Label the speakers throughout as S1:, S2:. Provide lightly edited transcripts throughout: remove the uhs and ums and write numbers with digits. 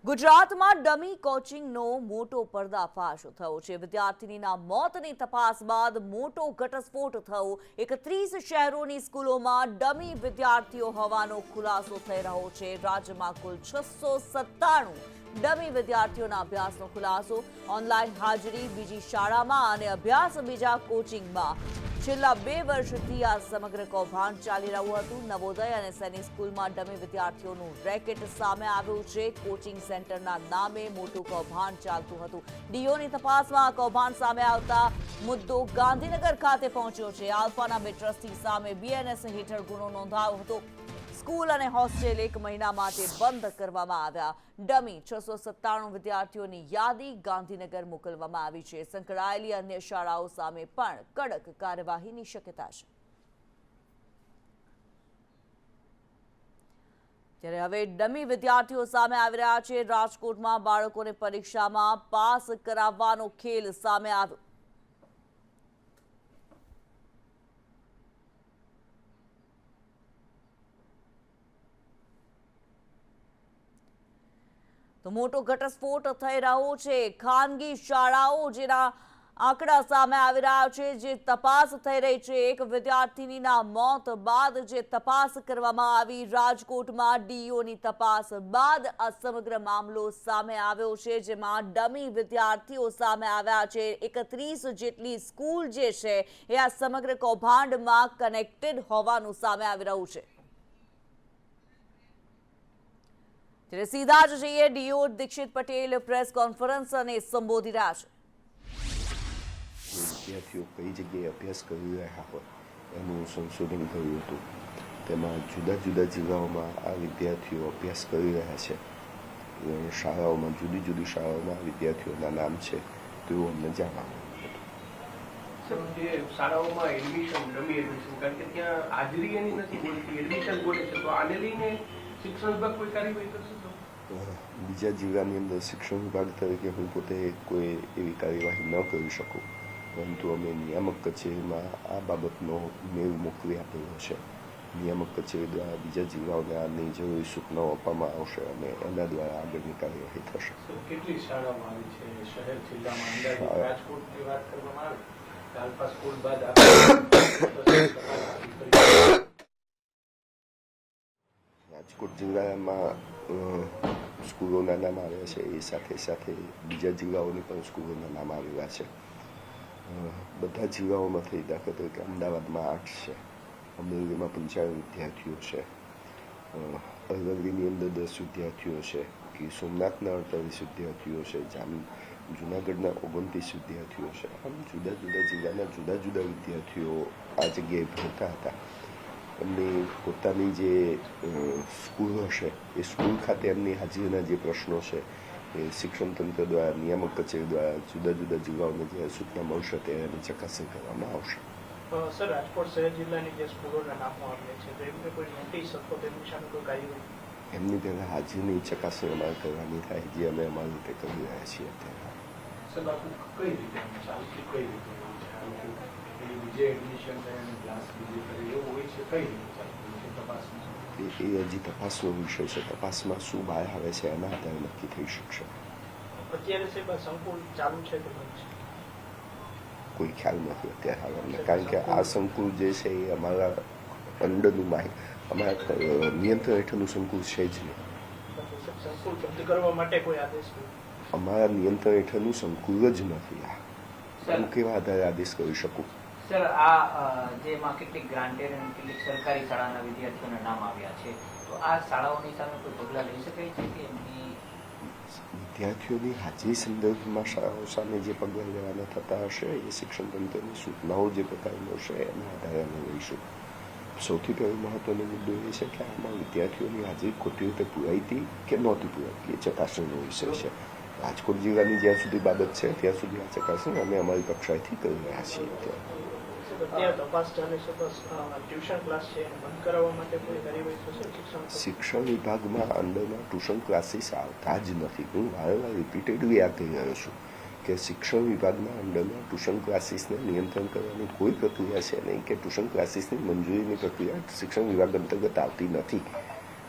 S1: ગુજરાતમાં ડમી કોચિંગનો મોટો પર્દાફાશ થયો છે। વિદ્યાર્થીનીના મોતની તપાસ બાદ મોટો ઘટસ્ફોટ થયો। 31 શહેરોની સ્કૂલોમાં ડમી વિદ્યાર્થીઓ હોવાનો ખુલાસો થઈ રહ્યો છે। રાજ્યમાં કુલ 697 ડમી વિદ્યાર્થીઓના અભ્યાસનો ખુલાસો। ઓનલાઈન હાજરી બીજી શાળામાં અને અભ્યાસ બીજા કોચિંગમાં। છેલ્લા 2 વર્ષથી આ સમગ્ર કૌભાંડ ચાલી રહ્યું હતું। નવોદય અને સૈનિક સ્કૂલમાં ડમી વિદ્યાર્થીઓનું રેકેટ સામે આવ્યું છે। કોચિંગ સેન્ટરના નામે મોટું કૌભાંડ ચાલતું હતું। ડીઓની તપાસમાં આ કૌભાંડ સામે આવતા મુદ્દો ગાંધીનગર ખાતે પહોંચ્યો છે। આલ્ફાના બે ટ્રસ્ટી સામે બીએનએસ હેઠળ ગુનો નોંધાયો હતો। સ્કૂલ અને હોસ્ટેલ 1 મહિના માટે બંધ કરવામાં આવ્યા। ડમી 697 વિદ્યાર્થીઓની યાદી ગાંધીનગર મોકલવામાં આવી છે। સંકળાયેલી અન્ય શાળાઓ સામે પણ કડક કાર્યવાહીની શક્યતા છે। ત્યારે હવે ડમી વિદ્યાર્થીઓ સામે આવી રહ્યા છે। રાજકોટમાં બાળકોને પરીક્ષામાં પાસ કરાવવાનો ખેલ સામે આવ્યો। તો મોટો ઘટસ્ફોટ થઈ રહ્યો છે। ખાનગી શાળાઓ જેના આંકડા સામે આવી રહ્યા છે, જે તપાસ થઈ રહી છે। એક વિદ્યાર્થીનીના મોત બાદ જે તપાસ કરવામાં આવી, રાજકોટમાં ડીઓની તપાસ બાદ આ સમગ્ર મામલો સામે આવ્યો છે, જેમાં ડમી વિદ્યાર્થીઓ સામે આવ્યા છે। 31 જેટલી સ્કૂલ જે છે એ આ સમગ્ર કૌભાંડમાં કનેક્ટેડ હોવાનું સામે આવી રહ્યું છે। ત્યારે સીધા જ જઈએ D O Dixit Patel press conference અને સંબોધી રહ્યા છે।
S2: વિદ્યાર્થીઓ કઈ જગ્યાએ અભ્યાસ કરી રહ્યા હોય એનું સંશોધન કર્યું હતું। તેમાં જુદા જુદા જિલ્લાઓમાં આ વિદ્યાર્થીઓ અભ્યાસ કરી રહ્યા છે। શાળાઓમાં જુદી જુદી શાળાઓમાં વિદ્યાર્થીઓના નામ છે તેવું અમને જાણવા મળ્યું।
S3: જે શાળાઓમાં એડમિશન ડમી એડમિશન, કારણ કે ત્યાં હાજરી એની નથી બોલતી, એડમિશન બોલે છે, તો આને લઈને શિક્ષણ વિભાગ કોઈ કાર્યવાહી કરશે?
S2: બીજા જિલ્લાની અંદર શિક્ષણ વિભાગ તરીકે હું પોતે કોઈ એવી કાર્યવાહી ન કરી શકું, પરંતુ અમે નિયામક કચેરીમાં આ બાબતનો મેલ મોકલી આપેલો છે। નિયામક કચેરી દ્વારા બીજા જિલ્લાઓને આની જરૂરી સૂચનાઓ આપવામાં આવશે અને એના દ્વારા આગળની કાર્યવાહી થશે।
S3: કેટલી શાળામાં આવી છે શહેર જિલ્લામાં? અંદાજિત રાજકોટની વાત કરવામાં આવે, આલ્ફા સ્કૂલ બાદ
S2: રાજકોટ જિલ્લામાં સ્કૂલોના નામ આવ્યા છે, એ સાથે સાથે બીજા જિલ્લાઓની પણ સ્કૂલોના નામ આવેલા છે। બધા જિલ્લાઓમાંથી દાખલા તરીકે અમદાવાદમાં 8 છે, અમરેલીમાં 55 વિદ્યાર્થીઓ છે, અરવલ્લીની અંદર 10 વિદ્યાર્થીઓ છે, કે સોમનાથના 48 વિદ્યાર્થીઓ છે, જુનાગઢના 29 વિદ્યાર્થીઓ છે। આમ જુદા જુદા જિલ્લાના જુદા જુદા વિદ્યાર્થીઓ આ જગ્યાએ ભણતા હતા। એમની પોતાની જે સ્કૂલ હશે એ સ્કૂલ ખાતે એમની હાજરીના જે પ્રશ્નો છે એ શિક્ષણ તંત્ર દ્વારા નિયામક કચેરી દ્વારા જુદા જુદા જિલ્લાઓને જે સૂચના મળશે તેની ચકાસણી કરવામાં આવશે।
S3: સર, રાજકોટ શહેર જિલ્લાની જે સ્કૂલોના નામો આવેલા છે, તો એમને કોઈ નોટિસ અથવા તેમની સામે કોઈ કાર્યવાહી?
S2: એમની પહેલાં હાજરીની ચકાસણી અમારે કરવાની થાય, જે અમે અમારી રીતે કરી રહ્યા છીએ અત્યારે।
S3: સર, બાપુ કઈ રીતે ચાલુ છે, કઈ રીતે બીજે એડમિશન થાય ક્લાસ બીજે કરે એવું હોય છે, કઈ રીતે ચાલુ છે તપાસમાં?
S2: એ હજી તપાસનો વિષય છે। તપાસમાં શું બહાર આવે છે એના આધારે નક્કી થઈ શકશે।
S3: અત્યારે સાહેબ સંકુલ ચાલુ છે કે બંધ છે?
S2: કોઈ ખ્યાલ નથી અત્યારે હાલ અમને, કારણ કે આ સંકુલ જે છે એ અમારા અંડરનું અમારા નિયંત્રણ હેઠળનું સંકુલ છે જ નહીં।
S3: સંકુલ બંધ કરવા માટે કોઈ આદેશ?
S2: અમારા નિયંત્રણ હેઠળનું સંકુલ જ નથી। હું કેવા આધારે આદેશ કરી શકું?
S4: સર, આ જેમાં કેટલીક ગ્રાન્ટેડ અને કેટલીક સરકારી શાળાના વિદ્યાર્થીઓના નામ આવ્યા છે, તો આ શાળાઓની સામે કોઈ પગલાં લઈ શકાય છે કે એમની
S2: વિદ્યાર્થીઓની હાજરી સંદર્ભમાં શાળાઓ સામે જે પગલાં લેવાના થતા હશે એ શિક્ષણ તંત્રની સૂચનાઓ જે પ્રકારની હશે એના આધારે અમે લઈશું। સૌથી પહેલો મહત્વનો મુદ્દો એ છે કે આમાં વિદ્યાર્થીઓની હાજરી ખોટી રીતે પુરાઈ હતી કે નહોતી પુરાઈ એ ચકાસણીનો વિષય છે। રાજકોટ જિલ્લાની જ્યાં સુધી બાબત છે ત્યાં સુધી આ ચકાસણી અમે અમારી કક્ષાએથી કરી રહ્યા છીએ। શિક્ષણ વિભાગમાં અંડરમાં ટ્યુશન ક્લાસીસ આવતા જ નથી। હું વારંવાર રિપીટેડલી આ કહી રહ્યો છું કે શિક્ષણ વિભાગના અંડરમાં ટ્યુશન ક્લાસીસને નિયંત્રણ કરવાની કોઈ પ્રક્રિયા છે નહીં, કે ટ્યુશન ક્લાસીસની મંજૂરીની પ્રક્રિયા શિક્ષણ વિભાગ અંતર્ગત આવતી નથી।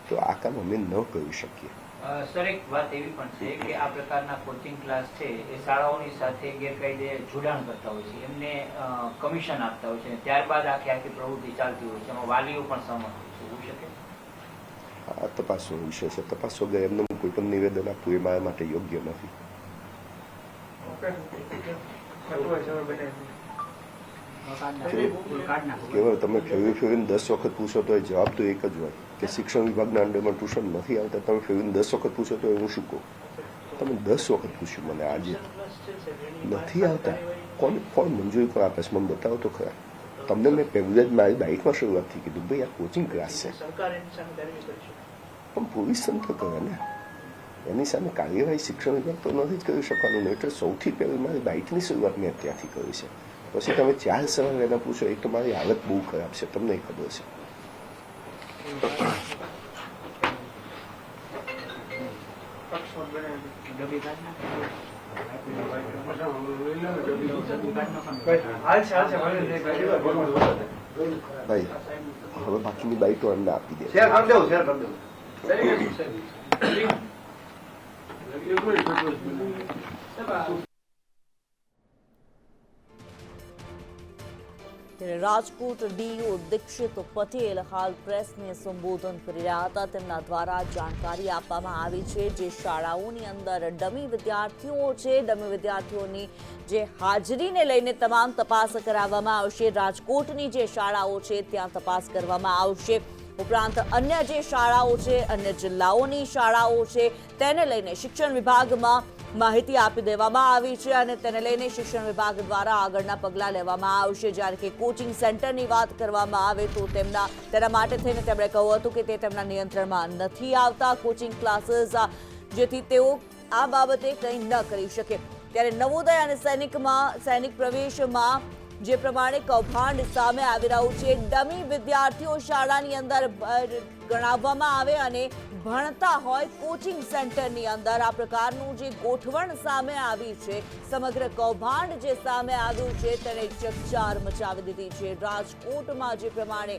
S2: તો આ કામ અમે ન કરી શકીએ।
S4: સર, એક વાત એવી પણ છે કે આ પ્રકારના કોચિંગ ક્લાસ છે એ શાળાઓની સાથે ગેરકાયદે જોડાણ કરતા હોય છે, એમને કમિશન આપતા હોય છે અને ત્યારબાદ આખી પ્રવૃત્તિ ચાલતી હોય છે, એમાં વાલીઓ પણ સહમત હોય છે. હોઈ શકે?
S2: આ તપાસનો વિષય છે. તપાસ વગર એમને કોઈ પણ નિવેદન આપવું એ મારા માટે યોગ્ય નથી. કેવળ તમે ફેરવીને 10 વખત પૂછો તો એ જવાબ તો એક જ હોય કે શિક્ષણ વિભાગના અંડરમાં ટ્યુશન નથી આવતા. તમે ફેરવીને 10 વખત પૂછો તો હું શું કહું? તમે 10 વખત પૂછ્યું મને, આજે નથી આવતા. કોણ મંજૂરી પર આપે છે મને બતાવો તો ખરા. તમને મેં પહેલું જ મારી બાઇકમાં શરૂઆતથી કીધું ભાઈ આ કોચિંગ ક્લાસ છે, પણ પોલીસ તંત્ર કરે ને, એની સામે કાર્યવાહી શિક્ષણ વિભાગ તો નથી જ કરી શકવાનું ને. એટલે સૌથી પહેલી મારી બાઇકની શરૂઆત મેં ત્યાંથી કરી છે. પછી તમે 4 સવાલ એના પૂછો, એક તો મારી હાલત બહુ ખરાબ છે, તમને ખબર છે. ભાઈ હવે બાકીની બાઇકો એમને આપી દે.
S1: ત્યારે રાજકોટ ડીઓ દીક્ષિત પટેલ હાલ પ્રેસને સંબોધન કરી રહ્યા હતા. તેમના દ્વારા જાણકારી આપવામાં આવી છે જે શાળાઓની અંદર ડમી વિદ્યાર્થીઓ છે, ડમી વિદ્યાર્થીઓની જે હાજરીને લઈને તમામ તપાસ કરાવવામાં આવશે. રાજકોટની જે શાળાઓ છે ત્યાં તપાસ કરવામાં આવશે. ઉપરાંત અન્ય જે શાળાઓ છે, અન્ય જિલ્લાઓની શાળાઓ છે, તેને લઈને શિક્ષણ વિભાગમાં માહિતી આપી દેવામાં આવી છે અને તેને લઈને શિક્ષણ વિભાગ દ્વારા આગળના પગલાં લેવામાં આવશે. જ્યારે કે કોચિંગ સેન્ટરની વાત કરવામાં આવે તો તેના માટે થઈને તેમણે કહ્યું હતું કે તે તેમના નિયંત્રણમાં નથી આવતા કોચિંગ ક્લાસીસ, જેથી તેઓ આ બાબતે કંઈ ન કરી શકે. ત્યારે નવોદય અને સૈનિક પ્રવેશમાં જે પ્રમાણે કૌભાંડ સામે આવી રહ્યું છે, ડમી વિદ્યાર્થીઓ શાળાની અંદર ગણાવવામાં આવે અને ભણતા હોય કોચિંગ સેન્ટરની અંદર આ પ્રકારનું જે ગોઠવણ સામે આવી છે, સમગ્ર કૌભાંડ જે સામે આવ્યું છે તેને ચકચાર મચાવી દીધી છે. રાજકોટમાં જે પ્રમાણે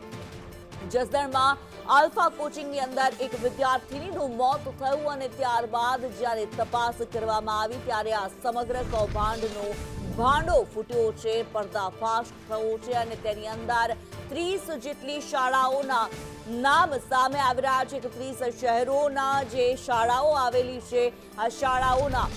S1: જસદણમાં આલ્ફા કોચિંગની અંદર એક વિદ્યાર્થીનીનું મોત થયું અને ત્યારબાદ જ્યારે તપાસ કરવામાં આવી ત્યારે આ સમગ્ર કૌભાંડનો ભાંડો ફૂટ્યો છે, પર્દાફાશ થયો છે અને તેની અંદર 30 જેટલી શાળાઓના નામ સામે આવી રહ્યા છે. 30 શહેરોના જે શાળાઓ આવેલી છે, આ શાળાઓના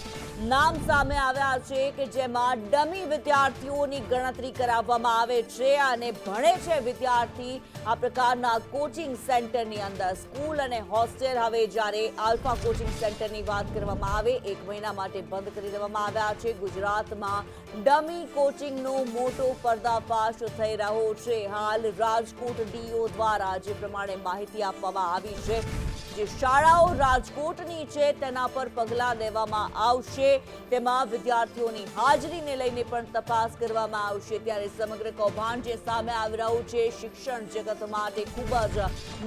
S1: નામ સામે આવ્યા છે કે જેમાં ડમી વિદ્યાર્થીઓની ગણતરી કરાવવામાં આવે છે અને ભણે છે વિદ્યાર્થી આ પ્રકારના કોચિંગ સેન્ટરની અંદર. સ્કૂલ અને હોસ્ટેલ હવે જ્યારે આલ્ફા કોચિંગ સેન્ટરની વાત કરવામાં આવે 1 મહિના માટે બંધ કરી દેવામાં આવ્યા છે. ગુજરાતમાં ડમી કોચિંગનો મોટો પર્દાફાશ થઈ રહ્યો છે. હાલ રાજકોટ ડીઓ દ્વારા જે પ્રમાણે માહિતી આપવામાં આવી છે, જે શાળાઓ રાજકોટની છે તેના પર પગલાં લેવામાં આવશે. તેમાં વિદ્યાર્થીઓની હાજરીને લઈને પણ તપાસ કરવામાં આવશે. ત્યારે સમગ્ર કૌભાંડ જે સામે આવી રહ્યું છે શિક્ષણ જગત માટે ખૂબ જ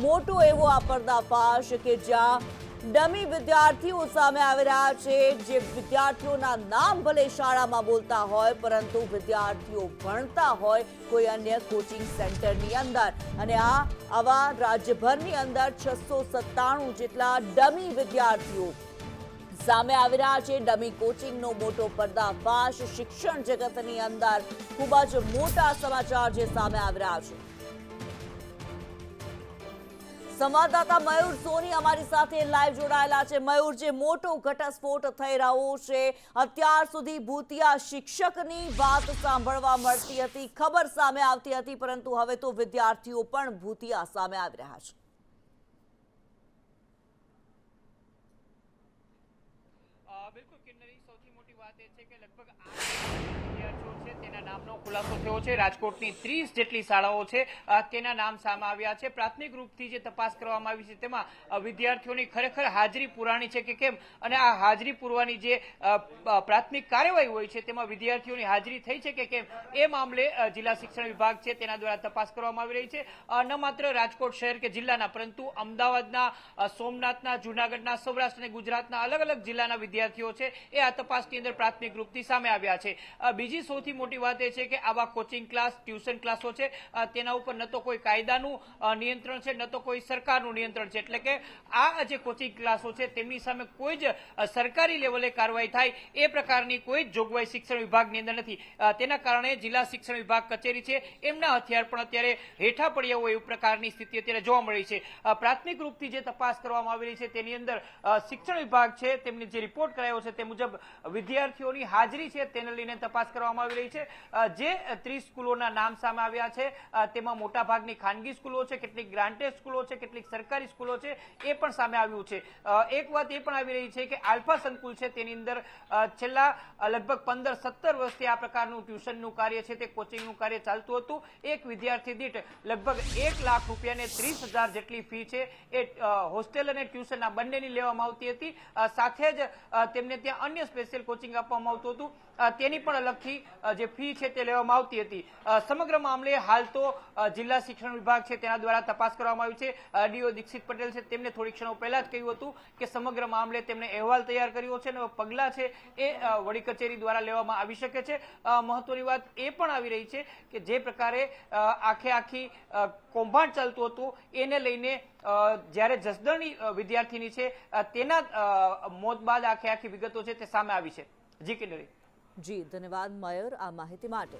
S1: મોટો એવો આ પર્દાફાશ કે જ્યાં ડમી વિદ્યાર્થીઓ સામે આવી રહ્યા છે, જે વિદ્યાર્થીઓના નામ ભલે શાળામાં બોલતા હોય પરંતુ વિદ્યાર્થીઓ ભણતા હોય કોઈ અન્ય કોચિંગ સેન્ટરની અંદર. અને આવા રાજ્યભરની અંદર 697 જેટલા ડમી વિદ્યાર્થીઓ સામે આવી રહ્યા છે. ડમી કોચિંગનો મોટો પર્દાફાશ શિક્ષણ જગતની અંદર ખૂબ જ મોટા સમાચાર જે સામે આવી રહ્યા છે. સંવાદદાતા મયુર સોની અમારી સાથે લાઈવ જોડાયેલા છે. મયુર, જે મોટો ઘટસ્ફોટ થઈ રહ્યો છે, અત્યાર સુધી ભૂતિયા શિક્ષકની વાત સાંભળવા મળતી હતી, ખબર સામે આવતી હતી, પરંતુ હવે તો વિદ્યાર્થીઓ પણ ભૂતિયા સામે આવી રહ્યા છે.
S5: બિલકુલ કિન્નરી, સૌથી મોટી વાત એ છે કે લગભગ 8 વિદ્યાર્થીઓ છે તેના નામનો ખુલાસો થયો છે. રાજકોટની 30 જેટલી શાળાઓ છે તેના નામ સામે આવ્યા છે. પ્રાથમિક રૂપથી જે તપાસ કરવામાં આવી છે તેમાં વિદ્યાર્થીઓની ખરેખર હાજરી પુરાણી છે કે કેમ, અને આ હાજરી પુરવાની જે પ્રાથમિક કાર્યવાહી હોય છે તેમાં વિદ્યાર્થીઓની હાજરી થઈ છે કે કેમ, એ મામલે જિલ્લા શિક્ષણ વિભાગ છે તેના દ્વારા તપાસ કરવામાં આવી રહી છે. ન માત્ર રાજકોટ શહેર કે જિલ્લાના, પરંતુ અમદાવાદના, સોમનાથના, જૂનાગઢના, સૌરાષ્ટ્ર અને ગુજરાતના અલગ અલગ જિલ્લાના વિદ્યાર્થીઓ વિદ્યાર્થીઓ છે એ આ તપાસની અંદર પ્રાથમિક રૂપથી સામે આવ્યા છે. બીજી સૌથી મોટી વાત એ છે કે આવા કોચિંગ ક્લાસ, ટ્યુશન ક્લાસો છે તેના ઉપર ન તો કોઈ કાયદાનું નિયંત્રણ છે, ન તો કોઈ સરકારનું નિયંત્રણ છે. એટલે કે આ જે કોચિંગ ક્લાસો છે તેમની સામે કોઈ જ સરકારી લેવલે કાર્યવાહી થાય એ પ્રકારની કોઈ જ જોગવાઈ શિક્ષણ વિભાગની અંદર નથી. તેના કારણે જિલ્લા શિક્ષણ વિભાગ કચેરી છે એમના હથિયાર પણ અત્યારે હેઠા પડ્યા હોય એ પ્રકારની સ્થિતિ અત્યારે જોવા મળી છે. પ્રાથમિક રૂપથી જે તપાસ કરવામાં આવી રહી છે તેની અંદર શિક્ષણ વિભાગ છે તેમને જે રિપોર્ટ કરાયો છે તે મુજબ વિદ્યાર્થીઓની હાજરી છે તેને લઈને તપાસ કરવામાં આવી રહી છે. જે 30 સ્કૂલોના નામ સામે આવ્યા છે તેમાં મોટા ભાગની ખાનગી સ્કૂલો છે, કેટલીક ગ્રાન્ટેડ સ્કૂલો છે, કેટલીક સરકારી સ્કૂલો છે એ પણ સામે આવ્યું છે. એક વાત એ પણ આવી રહી છે કે આલ્ફા સંકુલ છે તેની અંદર છેલ્લા લગભગ 15-17 વર્ષથી આ પ્રકારનું ટ્યુશનનું કાર્ય છે તે કોચિંગનું કાર્ય ચાલતું હતું. એક વિદ્યાર્થી દીઠ લગભગ 1 લાખ રૂપિયા ને 30,000 જેટલી ફી છે એ હોસ્ટેલ અને ટ્યુશન આ બંનેની લેવામાં આવતી હતી. સાથે જ તેમને ત્યાં અન્ય સ્પેશિયલ કોચિંગ આપવામાં આવતું હતું તેની પણ અલગથી જે ફી છે તે લેવામાં આવતી હતી. સમગ્ર મામલે હાલ તો જિલ્લા શિક્ષણ વિભાગ છે તેના દ્વારા તપાસ કરવામાં આવી છે. ડીઓ દીક્ષિત પટેલ છે તેમને થોડી ક્ષણો પહેલા જ કહ્યું હતું કે સમગ્ર મામલે તેમણે અહેવાલ તૈયાર કર્યો છે અને પગલાં છે એ વડી કચેરી દ્વારા લેવામાં આવી શકે છે. મહત્વની વાત એ પણ આવી રહી છે કે જે પ્રકારે આખી કૌભાંડ ચાલતું હતું એને લઈને જ્યારે જસદણની વિદ્યાર્થીની છે તેના મોત બાદ આખી વિગતો છે તે સામે આવી છે. જી કિન્નરી.
S1: જી ધન્યવાદ મયુર આ માહિતી માટે.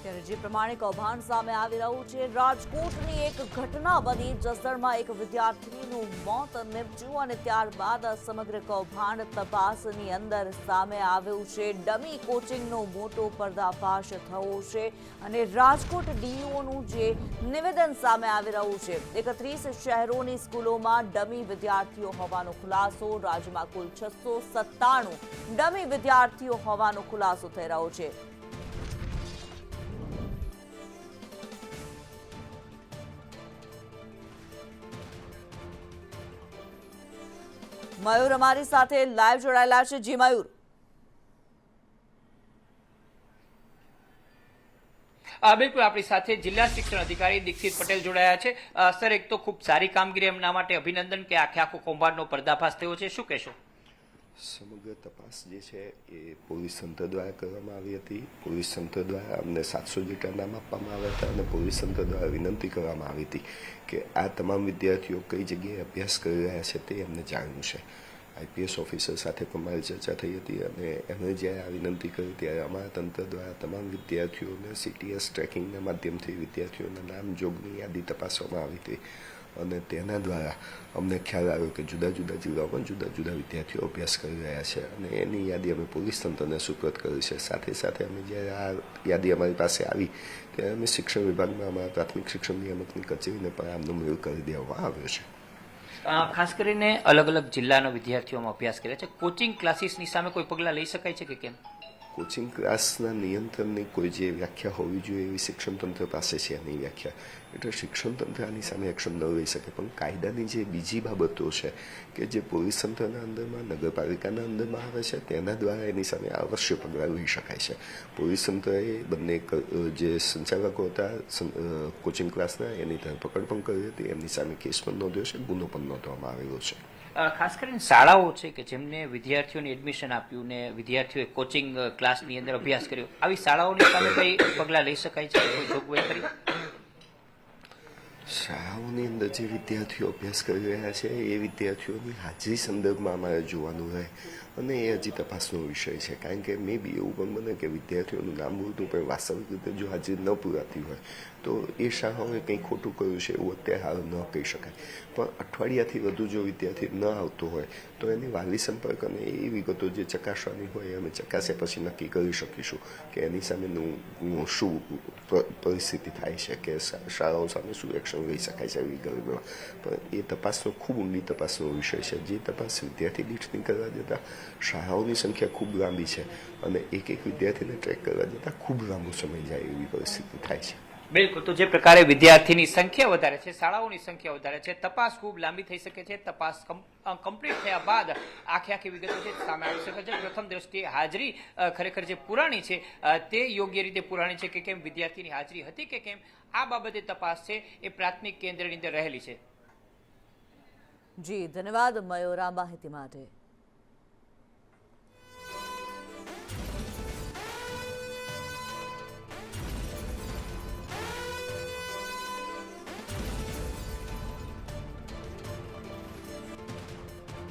S1: ત્યારે જે પ્રમાણે કૌભાંડ સામે આવી રહ્યું છે, રાજકોટની એક ઘટના બની, જસદણમાં એક વિદ્યાર્થીનું મોત નીપજ્યું અને ત્યારબાદ સમગ્ર કૌભાંડ તપાસની અંદર સામે આવ્યું છે. ડમી કોચિંગનો મોટો પર્દાફાશ થયો છે અને રાજકોટ ડીઈઓનું જે નિવેદન સામે આવી રહ્યું છે, 31 શહેરોની સ્કૂલોમાં ડમી વિદ્યાર્થીઓ હોવાનો ખુલાસો. રાજ્યમાં કુલ 697 ડમી વિદ્યાર્થીઓ હોવાનો ખુલાસો થઈ રહ્યો છે. મયુર અમારી સાથે લાઈવ જોડાયેલા છે. જી મયુર.
S5: બિલકુલ આપણી સાથે જિલ્લા શિક્ષણ અધિકારી દીક્ષિત પટેલ જોડાયા છે. સર, એક તો ખૂબ સારી કામગીરી એમના માટે અભિનંદન કે આખો કૌભાંડનો પર્દાફાશ થયો છે, શું કહેશો?
S2: સમગ્ર તપાસ જે છે એ પોલીસ તંત્ર દ્વારા કરવામાં આવી હતી. પોલીસ તંત્ર દ્વારા અમને 700 જેટલા નામ આપવામાં આવ્યા હતા અને પોલીસ તંત્ર દ્વારા વિનંતી કરવામાં આવી હતી કે આ તમામ વિદ્યાર્થીઓ કઈ જગ્યાએ અભ્યાસ કરી રહ્યા છે તે અમને જાણવું છે. આઈપીએસ ઓફિસર સાથે પણ મારી ચર્ચા થઈ હતી અને એમણે જ્યારે આ વિનંતી કરી ત્યારે અમારા તંત્ર દ્વારા તમામ વિદ્યાર્થીઓને CTS ટ્રેકિંગના માધ્યમથી વિદ્યાર્થીઓના નામ જોગની યાદી તપાસવામાં આવી હતી અને તેના દ્વારા અમને ખ્યાલ આવ્યો કે જુદા જુદા જિલ્લાઓમાં જુદા જુદા વિદ્યાર્થીઓ અભ્યાસ કરી રહ્યા છે અને એની યાદી અમે પોલીસ તંત્રને સુપરત કરી છે. સાથે સાથે અમે જ્યારે આ યાદી અમારી પાસે આવી ત્યારે અમે શિક્ષણ વિભાગમાં અમારા પ્રાથમિક શિક્ષણ નિયામકની કચેરીને પણ આમનો મેળ કરી દેવામાં આવ્યો છે.
S5: ખાસ કરીને અલગ અલગ જિલ્લાના વિદ્યાર્થીઓમાં અભ્યાસ કરે છે, કોચિંગ ક્લાસીસની સામે કોઈ પગલાં લઈ શકાય છે કે કેમ?
S2: કોચિંગ ક્લાસના નિયંત્રણની કોઈ જે વ્યાખ્યા હોવી જોઈએ એવી શિક્ષણ તંત્ર પાસે છે એની વ્યાખ્યા, એટલે શિક્ષણ તંત્ર આની સામે એક્શન ન લઈ શકે. પણ કાયદાની જે બીજી બાબતો છે કે જે પોલીસ તંત્રના અંદરમાં, નગરપાલિકાના અંદરમાં આવે છે તેના દ્વારા એની સામે આવશ્યક પગલાં લઈ શકાય છે. પોલીસ તંત્રએ બંને જે સંચાલકો હતા કોચિંગ ક્લાસના એની ધરપકડ પણ કરી હતી, એમની સામે કેસ પણ નોંધ્યો છે, ગુનો પણ નોંધવામાં આવેલો છે.
S5: ખાસ કરીને શાળાઓ છે કે જેમને વિદ્યાર્થીઓને એડમિશન આપ્યું ને વિદ્યાર્થીઓએ કોચિંગ ક્લાસની અંદર અભ્યાસ કર્યો, આવી શાળાઓની સામે કઈ પગલાં લઈ શકાય છે, કોઈ જોગવાઈ કરી?
S2: શાળાઓની અંદર જે વિદ્યાર્થીઓ અભ્યાસ કરી રહ્યા છે એ વિદ્યાર્થીઓની હાજરી સંદર્ભમાં અમારે જોવાનું રહે અને એ હજી તપાસનો વિષય છે. કારણ કે મે બી એવું પણ બને કે વિદ્યાર્થીઓનું નામ બોલતું પણ વાસ્તવિક રીતે જો હાજરી ન પુરાતી હોય તો એ શાળાઓએ કંઈ ખોટું કર્યું છે એવું અત્યારે હાલ ન કહી શકાય. પણ અઠવાડિયાથી વધુ જો વિદ્યાર્થી ન આવતો હોય તો એની વાલી સંપર્ક અને એ વિગતો જે ચકાસવાની હોય અમે ચકાસ્યા પછી નક્કી કરી શકીશું કે એની સામેનું શું પરિસ્થિતિ થાય છે કે શાળાઓ સામે શું એક્શન લઈ શકાય છે એવી ગરીબમાં. પણ એ તપાસનો ખૂબ ઊંડી તપાસનો વિષય છે. જે તપાસ વિદ્યાર્થી દીઠની કરવા જતાં શાળાઓની સંખ્યા ખૂબ લાંબી છે અને એક વિદ્યાર્થીને ટ્રેક કરવા જતાં ખૂબ લાંબો સમય જાય એવી પરિસ્થિતિ થાય છે.
S5: બિલકુલ. તો જે પ્રકારે વિદ્યાર્થીની સંખ્યા વધારે છે, શાળાઓની સંખ્યા વધારે છે, તપાસ ખૂબ લાંબી થઈ શકે છે. તપાસ કમ્પ્લીટ થયા બાદ આખી વિગતો છે સામે આવી શકે છે. પ્રથમ દ્રષ્ટિએ હાજરી ખરેખર જે પુરાણી છે તે યોગ્ય રીતે પુરાણી છે કે કેમ, વિદ્યાર્થીની હાજરી હતી કે કેમ, આ બાબતે તપાસ છે એ પ્રાથમિક કેન્દ્રની અંદર રહેલી છે.
S1: જી ધન્યવાદ મયુરા માહિતી માટે.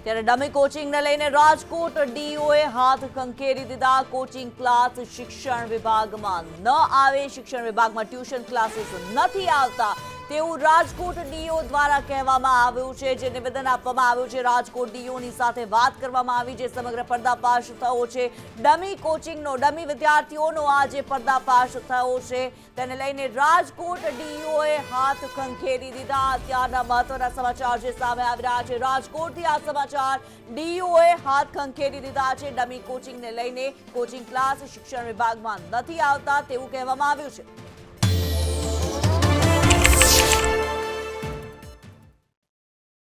S1: ત્યારે ડમી કોચિંગને લઈને રાજકોટ ડીઓએ હાથ ખંખેરી દીધા. કોચિંગ ક્લાસ શિક્ષણ વિભાગમાં ન આવે, શિક્ષણ વિભાગમાં ટ્યુશન ક્લાસીસ નથી આવતા તેવું રાજકોટ ડીઓ દ્વારા કહેવામાં આવ્યું છે. જે નિવેદન આપવામાં આવ્યું છે રાજકોટ ડીઓની સાથે વાત કરવામાં આવી, જે સમગ્ર પર્દાફાશ થયો છે. ડમી કોચિંગનો, ડમી વિદ્યાર્થીઓનો આ જે પર્દાફાશ થયો છે તેને લઈને રાજકોટ ડીઓએ હાથ ખંખેરી દીધા. અત્યારના મહત્વના સમાચાર જે સામે આવી રહ્યા છે રાજકોટથી, આ સમાચાર ડીઓએ હાથ ખંખેરી દીધા છે. ડમી કોચિંગને લઈને કોચિંગ ક્લાસ શિક્ષણ વિભાગમાં નથી આવતા તેવું કહેવામાં આવ્યું છે.